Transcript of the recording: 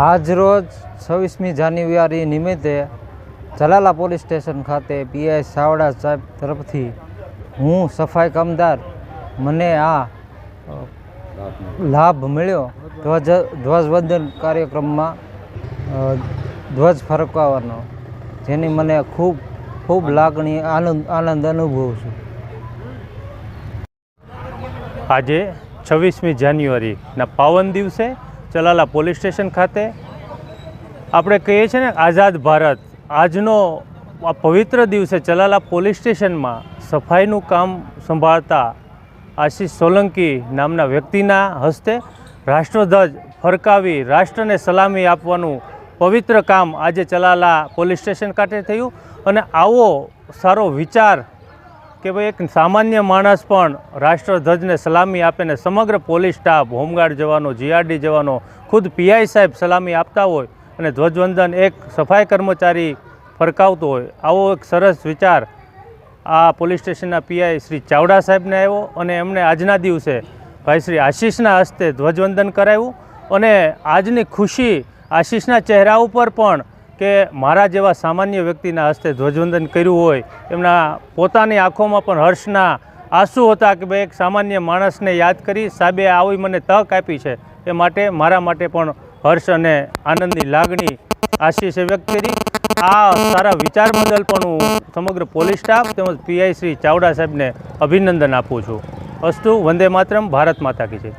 આજરોજ 26મી જાન્યુઆરી નિમિત્તે Jalala police station ખાતે પીઆઈ ચાવડા સાહેબ તરફથી હું સફાઈ કામદાર મને આ લાભ મળ્યો ધ્વજવંદન કાર્યક્રમમાં ધ્વજ ફરકાવવાનો, જેની મને ખૂબ લાગણી આનંદ અનુભવું છું. આજે 26મી જાન્યુઆરીના પાવન દિવસે જલાલા પોલીસ સ્ટેશન ખાતે આપણે કહીએ છીએ ને આઝાદ ભારત, આજનો આ પવિત્ર દિવસે જલાલા પોલીસ સ્ટેશનમાં સફાઈનું કામ સંભાળતા આશીષ સોલંકી નામના વ્યક્તિના હસ્તે રાષ્ટ્રધ્વજ ફરકાવી રાષ્ટ્રને સલામી આપવાનું પવિત્ર કામ આજે જલાલા પોલીસ સ્ટેશન ખાતે થયું. અને આવો સારો વિચાર કે ભાઈ એક સામાન્ય માણસ પણ રાષ્ટ્રધ્વજને સલામી આપે ને સમગ્ર પોલીસ સ્ટાફ, હોમગાર્ડ જવાનો, જીઆરડી જવાનો, ખુદ પીઆઈ સાહેબ સલામી આપતા હોય અને ધ્વજવંદન એક સફાઈ કર્મચારી ફરકાવતો હોય, આવો એક સરસ વિચાર આ પોલીસ સ્ટેશનના પીઆઈ શ્રી ચાવડા સાહેબને આવ્યો અને એમણે આજના દિવસે ભાઈ શ્રી આશીષના હસ્તે ધ્વજવંદન કરાવ્યું. અને આજની ખુશી આશીષના ચહેરા ઉપર પણ કે મારા જેવા સામાન્ય વ્યક્તિના હસ્તે ધ્વજવંદન કર્યું હોય, એમના પોતાની આંખોમાં પણ હર્ષના આંસુ હતા કે ભાઈ એક સામાન્ય માણસને યાદ કરી સાહેબે આવી મને તક આપી છે, એ માટે મારા માટે પણ હર્ષ અને આનંદની લાગણી આશીષે વ્યક્ત કરી. આ સારા વિચાર બદલ પણ હું સમગ્ર પોલીસ સ્ટાફ તેમજ પીઆઈ શ્રી ચાવડા સાહેબને અભિનંદન આપું છું. અસ્તુ, વંદે માતરમ, ભારત માતા કી જય.